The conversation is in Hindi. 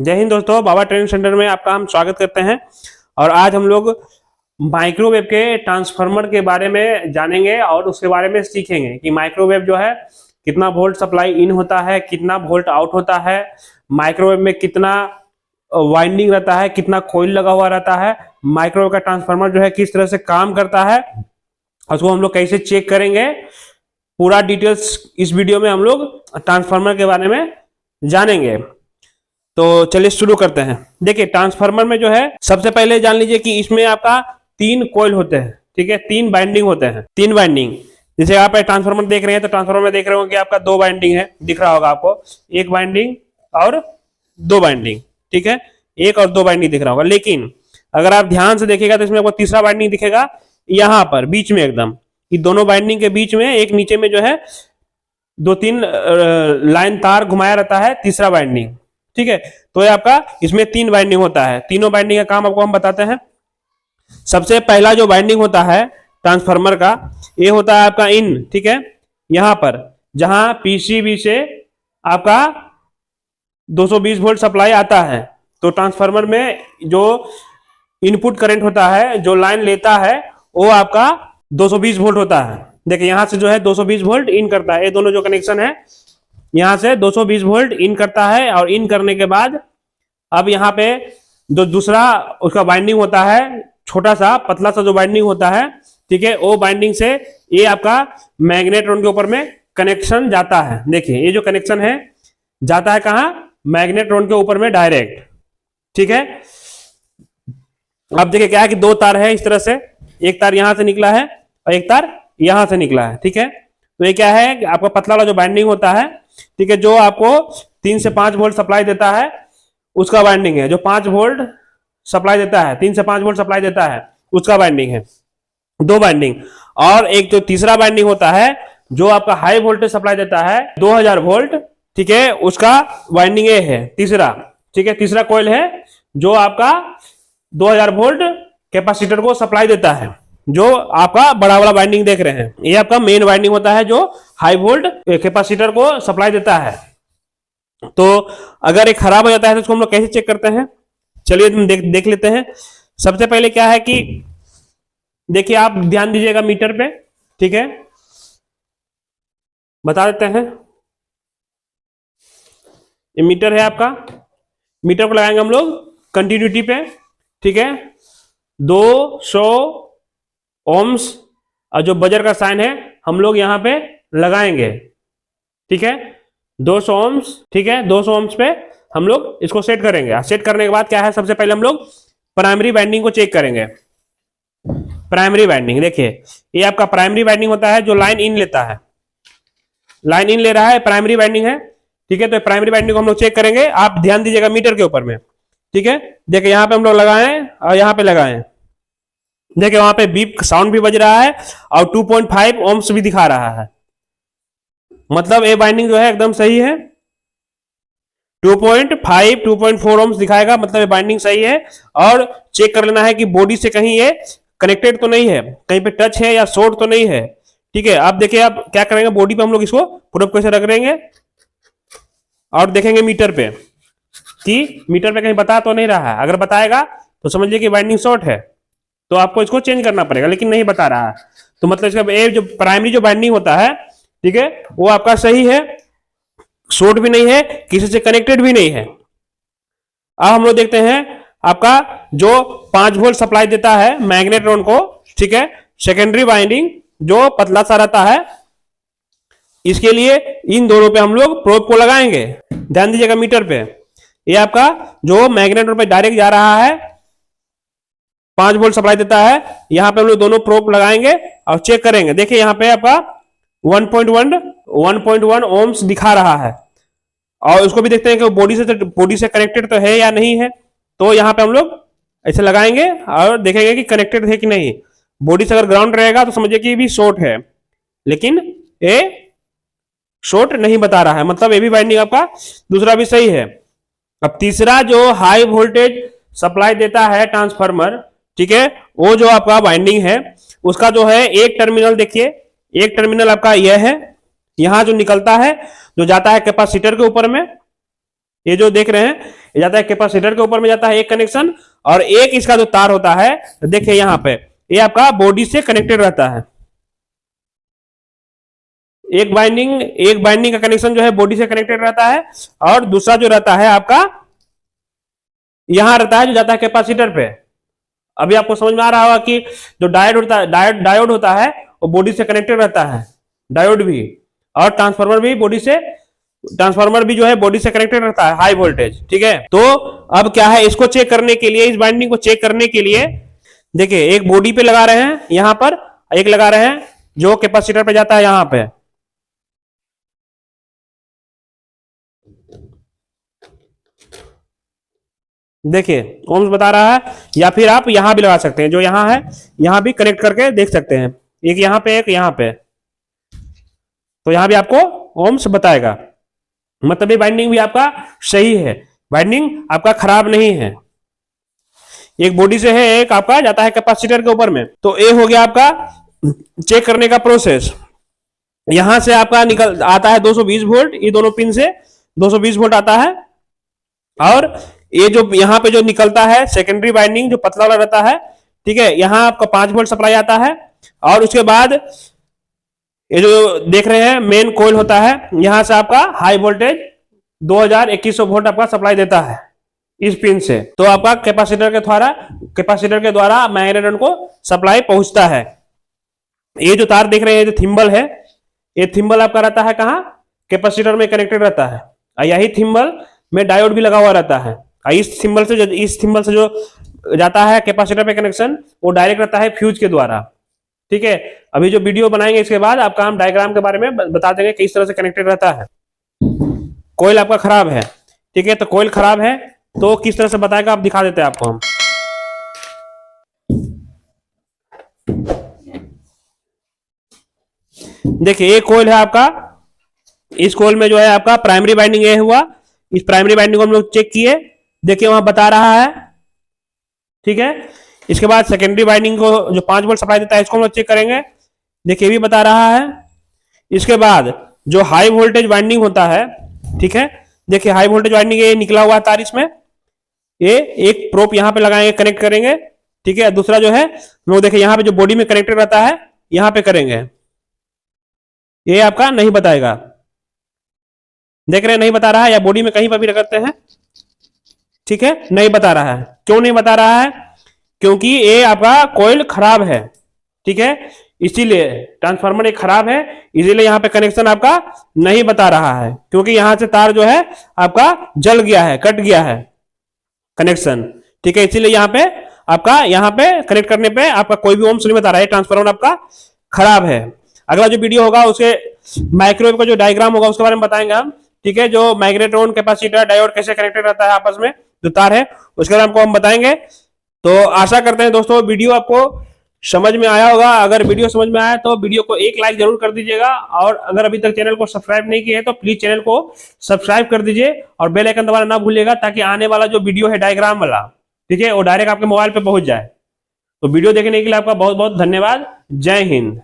जय हिंद दोस्तों, बाबा ट्रेनिंग सेंटर में आपका हम स्वागत करते हैं। और आज हम लोग माइक्रोवेव के ट्रांसफार्मर के बारे में जानेंगे और उसके बारे में सीखेंगे कि माइक्रोवेव जो है कितना वोल्ट सप्लाई इन होता है, कितना वोल्ट आउट होता है, माइक्रोवेव में कितना वाइंडिंग रहता है, कितना कॉइल लगा हुआ रहता है, माइक्रोवेव का ट्रांसफार्मर जो है किस तरह से काम करता है, उसको हम लोग कैसे चेक करेंगे। पूरा डिटेल्स इस वीडियो में हम लोग ट्रांसफार्मर के बारे में जानेंगे। तो चलिए शुरू करते हैं। देखिए, ट्रांसफार्मर में जो है सबसे पहले जान लीजिए कि इसमें आपका 3 कॉइल होते हैं, ठीक है, 3 बाइंडिंग होते हैं, 3 बाइंडिंग। जैसे आप ट्रांसफार्मर देख रहे हैं तो ट्रांसफार्मर में देख रहे हो कि आपका 2 बाइंडिंग है, दिख रहा होगा आपको, 1 बाइंडिंग और 2 बाइंडिंग, ठीक है, 1 और 2 बाइंडिंग दिख रहा होगा। लेकिन अगर आप ध्यान से देखिएगा तो इसमें आपको तीसरा बाइंडिंग दिखेगा यहां पर बीच में, एकदम कि दोनों बाइंडिंग के बीच में एक नीचे में जो है 2-3 लाइन तार घुमाया रहता है, तीसरा बाइंडिंग, ठीक है। तो ये आपका इसमें 3 बाइंडिंग होता है। तीनों बाइंडिंग का काम आपको हम बताते हैं। सबसे पहला जो बाइंडिंग होता है ट्रांसफार्मर का, ये होता है आपका इन, ठीक है, यहां पर जहां पीसीबी से आपका 220 वोल्ट सप्लाई आता है। तो ट्रांसफार्मर में जो इनपुट करंट होता है, जो लाइन लेता है, वो आपका 220 वोल्ट होता है। देखिए यहां से जो है 220 वोल्ट इन करता है, ये दोनों जो कनेक्शन है यहां से 220 वोल्ट इन करता है। और इन करने के बाद अब यहां पे जो दूसरा उसका बाइंडिंग होता है, छोटा सा पतला सा जो बाइंडिंग होता है, ठीक है, वो बाइंडिंग से ये आपका मैग्नेट्रॉन के ऊपर में कनेक्शन जाता है। देखिए ये जो कनेक्शन है जाता है कहां, मैग्नेट्रॉन के ऊपर में डायरेक्ट, ठीक है। अब देखिए क्या है कि 2 तार है इस तरह से, एक तार यहां से निकला है और एक तार यहां से निकला है, ठीक है। तो ये क्या है, आपका पतला वाला जो बाइंडिंग होता है, ठीक है, जो आपको 3 से 5 वोल्ट सप्लाई देता है, उसका बाइंडिंग है। जो 5 वोल्ट सप्लाई देता है, 3 से 5 वोल्ट सप्लाई देता है, उसका बाइंडिंग है, 2 बाइंडिंग। और एक जो तीसरा बाइंडिंग होता है जो आपका हाई वोल्टेज सप्लाई देता है 2000 वोल्ट, ठीक है, उसका बाइंडिंग ये है तीसरा, ठीक है, तीसरा कॉइल है जो आपका 2000 वोल्ट कैपेसिटर को सप्लाई देता है, जो आपका बड़ा वाला बाइंडिंग देख रहे हैं। ये आपका मेन बाइंडिंग होता है जो हाई वोल्ट कैपेसिटर को सप्लाई देता है। तो अगर ये खराब हो जाता है तो उसको हम लोग कैसे चेक करते हैं, चलिए हम देख लेते हैं। सबसे पहले क्या है कि देखिए, आप ध्यान दीजिएगा मीटर पे, ठीक है, बता देते हैं। ये मीटर है आपका, मीटर को लगाएंगे हम लोग कंटिन्यूटी पे, ठीक है, 200 ओम्स, और जो बजर का साइन है हम लोग यहां पे लगाएंगे, ठीक है, 200 ओम्स, ठीक है, 200 ओम्स पे हम लोग इसको सेट करेंगे। सेट करने के बाद क्या है, सबसे पहले हम लोग प्राइमरी बाइंडिंग को चेक करेंगे। प्राइमरी बाइंडिंग देखिए, ये आपका प्राइमरी बाइंडिंग होता है जो लाइन इन लेता है, लाइन इन ले रहा है, प्राइमरी बाइंडिंग है, ठीक है। तो प्राइमरी बाइंडिंग को हम लोग चेक करेंगे। आप ध्यान दीजिएगा मीटर के ऊपर में, ठीक है। देखिए यहां पे हम लोग लगाए और यहां पे लगाए, देखिए वहां पे बीप साउंड भी बज रहा है और 2.5 ओम्स भी दिखा रहा है, मतलब ये बाइंडिंग जो है एकदम सही है। 2.5 2.4 ओम्स दिखाएगा, मतलब ये बाइंडिंग सही है। और चेक कर लेना है कि बॉडी से कहीं ये कनेक्टेड तो नहीं है, कहीं पे टच है या शॉर्ट तो नहीं है, ठीक है। आप देखिए आप क्या करेंगे, बॉडी पे हम लोग इसको प्रोब कैसे रख देंगे और देखेंगे मीटर पे कि मीटर पे कहीं बता तो नहीं रहा है। अगर बताएगा तो समझिए कि बाइंडिंग शॉर्ट है, तो आपको इसको चेंज करना पड़ेगा, लेकिन नहीं बता रहा है तो मतलब इसका ये जो प्राइमरी जो बाइंडिंग होता है, ठीक है, वो आपका सही है, शॉर्ट भी नहीं है, किसी से कनेक्टेड भी नहीं है। अब हम लोग देखते हैं आपका जो 5 वोल्ट सप्लाई देता है मैग्नेट्रॉन को, ठीक है, सेकेंडरी बाइंडिंग जो पतला सा रहता है, इसके लिए इन दोनों पे हम लोग प्रोब को लगाएंगे। ध्यान दीजिएगा मीटर पे, ये आपका जो मैग्नेट्रॉन पे डायरेक्ट जा रहा है, 5 वोल्ट सप्लाई देता है, यहां पे हम लोग दोनों प्रोब लगाएंगे और चेक करेंगे। देखिए यहां पे आपका 1.1 ओम्स दिखा रहा है, और उसको भी देखते हैं कि बॉडी से कनेक्टेड तो है या नहीं है। तो यहां पे हम लोग ऐसे लगाएंगे और देखेंगे कि कनेक्टेड है कि नहीं। बॉडी से अगर ग्राउंड रहेगा तो समझिए कि भी शॉर्ट है, लेकिन ये शॉर्ट नहीं बता रहा है, मतलब ये भी बाइंडिंग आपका दूसरा भी सही है। अब तीसरा जो हाई वोल्टेज सप्लाई देता है ट्रांसफार्मर, ठीक है, वो जो आपका बाइंडिंग है उसका जो है एक टर्मिनल, देखिए एक टर्मिनल आपका यह है, यहां जो निकलता है जो जाता है कैपेसिटर के ऊपर में, ये जो देख रहे हैं ये जाता है कैपेसिटर के ऊपर में जाता है एक कनेक्शन, और एक इसका जो तार होता है देखिए यहाँ पे ये आपका बॉडी से कनेक्टेड रहता है। एक बाइंडिंग का कनेक्शन जो है बॉडी से कनेक्टेड रहता है, और दूसरा जो रहता है आपका यहां रहता है जो जाता है कैपेसिटर पे। अभी आपको समझ में आ रहा होगा कि जो डायोड होता है वो बॉडी से कनेक्टेड रहता है, डायोड भी, और ट्रांसफार्मर भी जो है बॉडी से कनेक्टेड रहता है, हाई वोल्टेज। ठीक है, तो अब क्या है, इसको चेक करने के लिए, इस बाइंडिंग को चेक करने के लिए देखिए एक बॉडी पे लगा रहे हैं यहां पर, एक लगा रहे हैं जो कैपेसिटर पे जाता है यहां पे। देखिए ओम्स बता रहा है, या फिर आप यहां भी लगा सकते हैं, जो यहां है यहां भी कनेक्ट करके देख सकते हैं, एक यहां पे एक यहां पे, तो यहां भी आपको ओम्स बताएगा। मतलब ये बाइंडिंग भी आपका सही है, बाइंडिंग आपका खराब नहीं है। एक बॉडी से है, एक आपका जाता है कैपेसिटर के ऊपर में। तो ये हो गया आपका चेक करने का प्रोसेस। यहां से आपका निकल आता है 220 वोल्ट, ये दोनों पिन से 220 वोल्ट आता है, और ये जो यहां पे जो निकलता है सेकेंडरी बाइंडिंग जो पतला वाला रहता है, ठीक है, यहां आपका 5 वोल्ट सप्लाई आता है, और उसके बाद ये जो देख रहे हैं मेन कोयल होता है, यहां से आपका हाई वोल्टेज 2100 वोल्ट आपका सप्लाई देता है इस पिन से। तो आपका कैपेसिटर के द्वारा मैग्नेट्रॉन को सप्लाई पहुंचता है। ये जो तार देख रहे हैं, जो थिम्बल है, ये थिम्बल आपका रहता है कहां, कैपेसिटर में कनेक्टेड रहता है, और यही थिम्बल में डायोड भी लगा हुआ रहता है। इस थिम्बल से जो जाता है कैपेसिटर पे कनेक्शन, वो डायरेक्ट रहता है फ्यूज के द्वारा। ठीक है, अभी जो वीडियो बनाएंगे इसके बाद आपका हम डायग्राम के बारे में बता देंगे किस तरह से कनेक्टेड रहता है। कोयल आपका खराब है, ठीक है, तो कोयल खराब है तो किस तरह से बताएगा, आप दिखा देते हैं आपको हम। देखिए ये कोयल है आपका, इस कोयल में जो है आपका प्राइमरी बाइंडिंग ये हुआ, इस प्राइमरी बाइंडिंग को हम लोग चेक किए, देखिए वहां बता रहा है। ठीक है, इसके बाद सेकेंडरी बाइंडिंग को जो 5 वोल्ट सप्लाई देता है इसको हम लोग चेक करेंगे, देखिए भी बता रहा है। इसके बाद जो हाई वोल्टेज बाइंडिंग होता है, ठीक है, देखिए हाई वोल्टेज बाइंडिंग ये निकला हुआ तार, इसमें ये एक प्रोप यहां पे लगाएंगे, कनेक्ट करेंगे। ठीक है, दूसरा जो है लोग देखिए यहां पे जो बॉडी में कनेक्टेड रहता है यहां पे करेंगे, ये आपका नहीं बताएगा, देख रहे हैं नहीं बता रहा है, या बॉडी में कहीं पर भी रखते हैं, ठीक है, नहीं बता रहा है। क्यों नहीं बता रहा है, क्योंकि ये आपका कॉइल खराब है। ठीक है, इसीलिए ट्रांसफार्मर एक खराब है, इसीलिए यहाँ पे कनेक्शन आपका नहीं बता रहा है, क्योंकि यहां से तार जो है आपका जल गया है, कट गया है कनेक्शन। ठीक है, इसीलिए यहाँ पे कनेक्ट करने पे आपका कोई भी ओम्स नहीं बता रहा है, ट्रांसफार्मर आपका खराब है। अगला जो वीडियो होगा उसके माइक्रोवेव का जो डायग्राम होगा उसके बारे में बताएंगे हम। ठीक है, जो मैग्नेट्रॉन, कैपेसिटर, डायोड कैसे कनेक्टेड रहता है आपस में, जो तार है उसके बारे में आपको हम बताएंगे। तो आशा करते हैं दोस्तों वीडियो आपको समझ में आया होगा। अगर वीडियो समझ में आया तो वीडियो को एक लाइक जरूर कर दीजिएगा, और अगर अभी तक चैनल को सब्सक्राइब नहीं किया है तो प्लीज चैनल को सब्सक्राइब कर दीजिए, और बेल आइकन दबाना ना भूलिएगा, ताकि आने वाला जो वीडियो है डायग्राम वाला, ठीक है, वो डायरेक्ट आपके मोबाइल पे पहुंच जाए। तो वीडियो देखने के लिए आपका बहुत बहुत धन्यवाद। जय हिंद।